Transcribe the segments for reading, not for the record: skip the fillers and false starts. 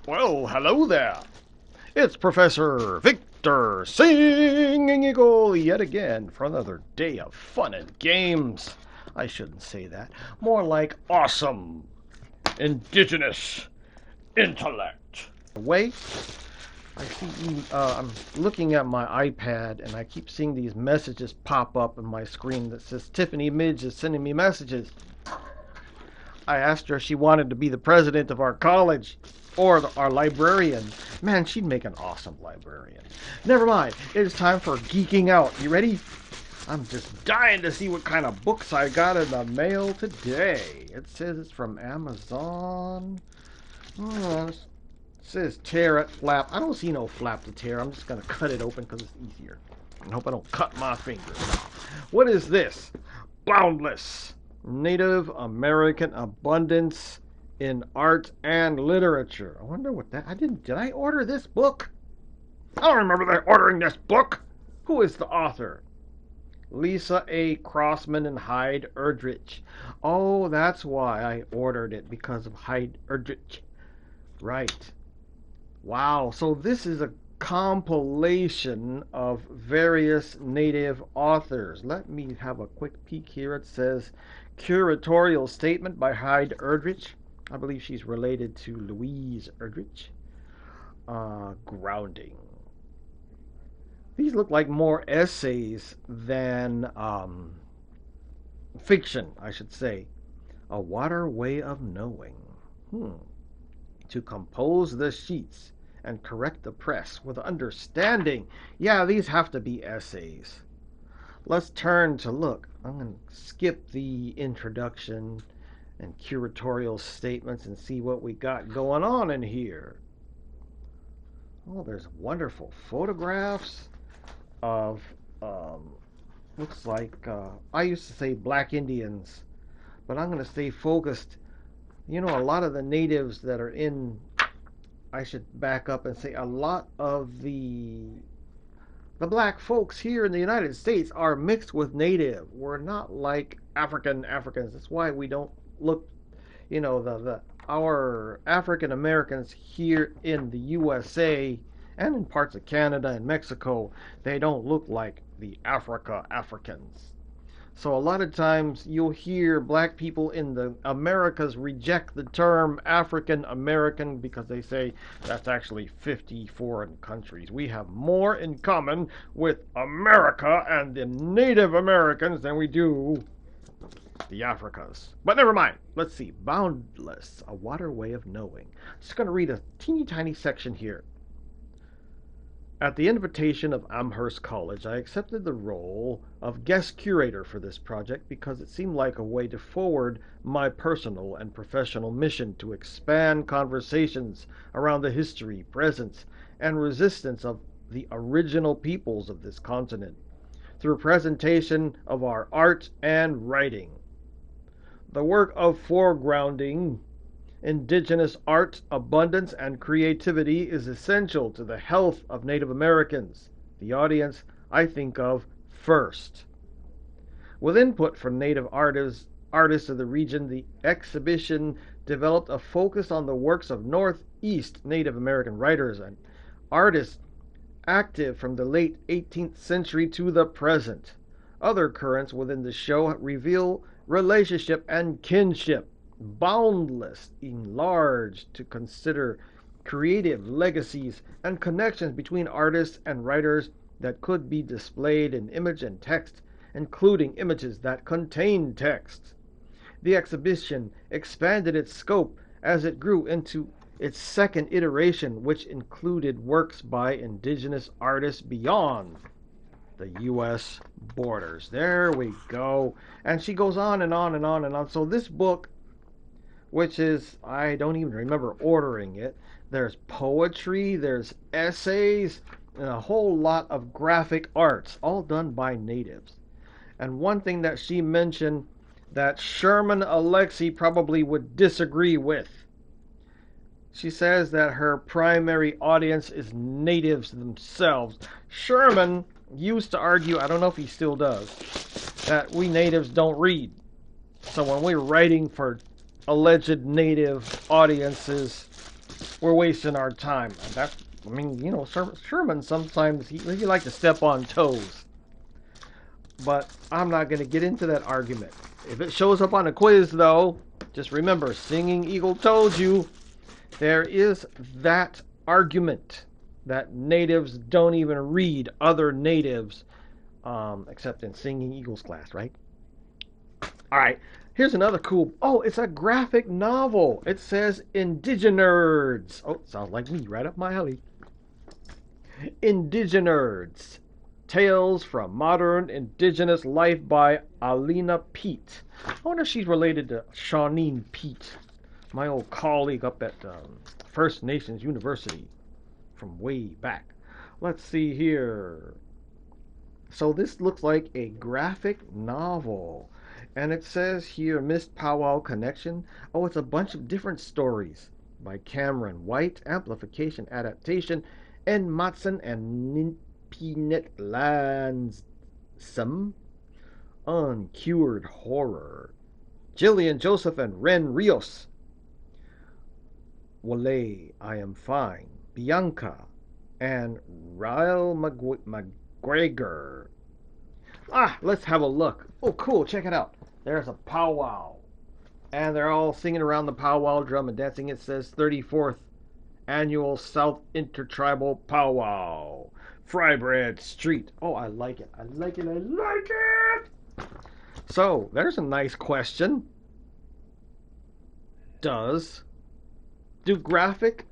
Well, hello there. It's Professor Victor Singingeagle yet again for another day of fun and games. I shouldn't say that. More like awesome indigenous intellect. Wait, I'm looking at my iPad and I keep seeing these messages pop up on my screen that says Tiffany Midge is sending me messages. I asked her if she wanted to be the president of our college or our librarian. Man, she'd make an awesome librarian. Never mind. It is time for geeking out. You ready? I'm just dying to see what kind of books I got in the mail today. It says it's from Amazon. It says tear at flap. I don't see no flap to tear. I'm just going to cut it open because it's easier. I hope I don't cut my fingers off. What is this? Boundless Native American Abundance in Art and Literature. I wonder what that... Did I order this book? I don't remember ordering this book. Who is the author? Lisa A. Crossman and Hyde Erdrich. Oh, that's why I ordered it, because of Hyde Erdrich. Right. Wow, so this is a compilation of various native authors. Let me have a quick peek here. It says curatorial statement by Hyde Erdrich. I believe she's related to Louise Erdrich. Grounding. These look like more essays than fiction, I should say. A water way of knowing. To compose the sheets and correct the press with understanding. Yeah, these have to be essays. Let's turn to look. I'm going to skip the introduction and curatorial statements and see what we got going on in here. Oh, there's wonderful photographs of, looks like, I used to say black Indians, but I'm going to stay focused. You know, a lot of the natives that are in, I should back up and say a lot of the black folks here in the United States are mixed with native. We're not like Africans. That's why we don't look, you know, our African Americans here in the USA and in parts of Canada and Mexico, they don't look like the Africans. So a lot of times you'll hear black people in the Americas reject the term African American because they say that's actually 50 foreign countries. We have more in common with America and the Native Americans than we do the Africas. But never mind. Let's see. Boundless, a water way of knowing. Just going to read a teeny tiny section here. At the invitation of Amherst College, I accepted the role of guest curator for this project because it seemed like a way to forward my personal and professional mission to expand conversations around the history, presence, and resistance of the original peoples of this continent through presentation of our art and writing. The work of foregrounding indigenous art, abundance, and creativity is essential to the health of Native Americans, the audience I think of first. With input from Native artists of the region, the exhibition developed a focus on the works of Northeast Native American writers and artists active from the late 18th century to the present. Other currents within the show reveal relationship and kinship, boundless, enlarged to consider creative legacies and connections between artists and writers that could be displayed in image and text, including images that contain text. The exhibition expanded its scope as it grew into its second iteration, which included works by indigenous artists beyond the U.S. borders. There we go. And she goes on and on and on and on. So this book, which is, I don't even remember ordering it. There's poetry, there's essays, and a whole lot of graphic arts, all done by natives. And one thing that she mentioned that Sherman Alexie probably would disagree with. She says that her primary audience is natives themselves. Sherman used to argue, I don't know if he still does, that we natives don't read. So when we're writing for alleged native audiences, we're wasting our time. That's, I mean, you know, Sherman sometimes he like to step on toes, but I'm not going to get into that argument. If it shows up on a quiz, though, just remember, Singing Eagle told you there is that argument that natives don't even read other natives, except in Singing Eagle's class, right? All right. Here's another cool. Oh, it's a graphic novel. It says Indigenerds. Oh, sounds like me, right up my alley. Indigenerds. Tales from Modern Indigenous Life by Alina Pete. I wonder if she's related to Shawneen Pete, my old colleague up at First Nations University from way back. Let's see here. So this looks like a graphic novel. And it says here Missed Powwow Connection. Oh, it's a bunch of different stories by Cameron White, amplification, adaptation, and Matson and Ninpinet Lansome, uncured horror. Jillian Joseph and Ren Rios. Wale, I Am Fine. Bianca and Ryle McGregor. Let's have a look. Oh, cool. Check it out. There's a powwow. And they're all singing around the powwow drum and dancing. It says 34th Annual South Intertribal Powwow. Frybread Street. Oh, I like it. I like it. I like it. So, there's a nice question. Do graphic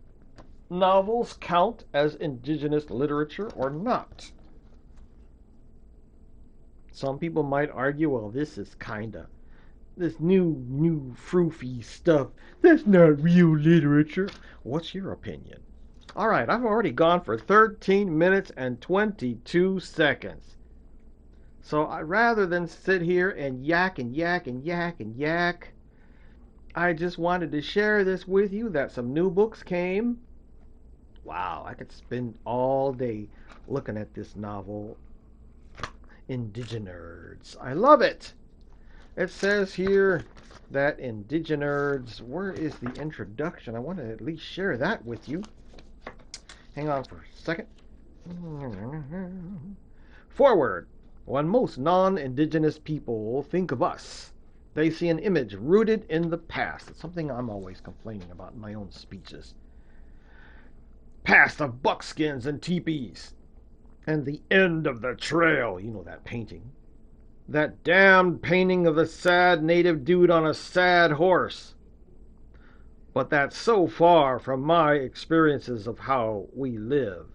novels count as indigenous literature or not? Some people might argue, well, this is kinda this new froofy stuff. That's not real literature. What's your opinion? All right, I've already gone for 13 minutes and 22 seconds. So rather than sit here and yak and yak and yak and yak, I just wanted to share this with you that some new books came. Wow, I could spend all day looking at this novel, Indigenerds. I love it. It says here that Indigenerds, where is the introduction? I want to at least share that with you. Hang on for a second. Forward. When most non-indigenous people think of us, they see an image rooted in the past. It's something I'm always complaining about in my own speeches. Past of buckskins and teepees. And the end of the trail. You know that painting. That damned painting of the sad native dude on a sad horse. But that's so far from my experiences of how we live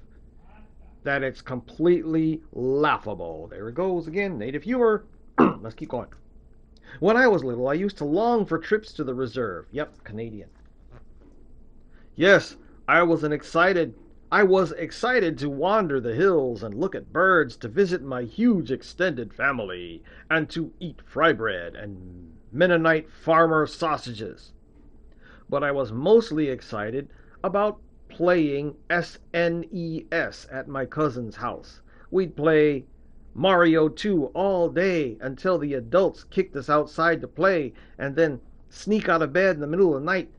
that it's completely laughable. There it goes again, native humor. Let's keep going. When I was little, I used to long for trips to the reserve. Yep, Canadian. Yes, I was excited to wander the hills and look at birds, to visit my huge extended family, and to eat fry bread and Mennonite farmer sausages. But I was mostly excited about playing SNES at my cousin's house. We'd play Mario 2 all day until the adults kicked us outside to play, and then sneak out of bed in the middle of the night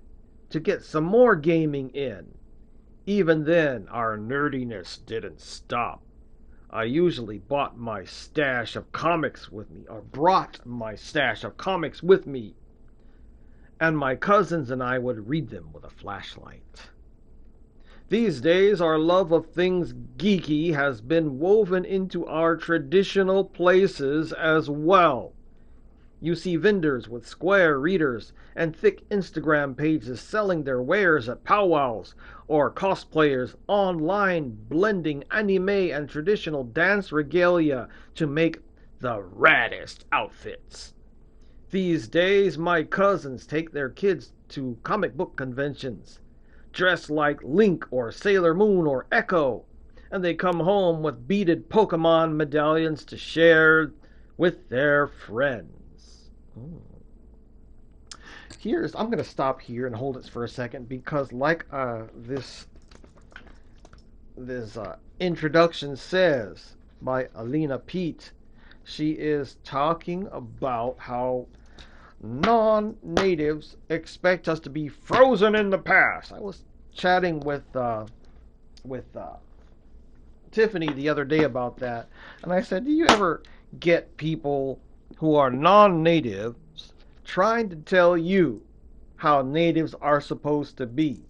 to get some more gaming in. Even then, our nerdiness didn't stop. I usually brought my stash of comics with me, and my cousins and I would read them with a flashlight. These days, our love of things geeky has been woven into our traditional places as well. You see vendors with square readers and thick Instagram pages selling their wares at powwows, or cosplayers online blending anime and traditional dance regalia to make the raddest outfits. These days, my cousins take their kids to comic book conventions, dressed like Link or Sailor Moon or Echo, and they come home with beaded Pokemon medallions to share with their friends. I'm going to stop here and hold it for a second because, like this introduction says by Alina Pete, she is talking about how non-natives expect us to be frozen in the past. I was chatting with Tiffany the other day about that, and I said, "Do you ever get people who are non-natives trying to tell you how natives are supposed to be?"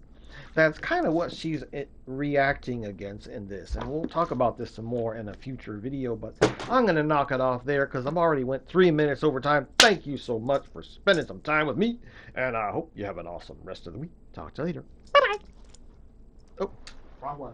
That's kind of what she's reacting against in this, and we'll talk about this some more in a future video. But I'm gonna knock it off there because I'm already went 3 minutes over time. Thank you so much for spending some time with me, and I hope you have an awesome rest of the week. Talk to you later. Bye bye. Oh, wrong one.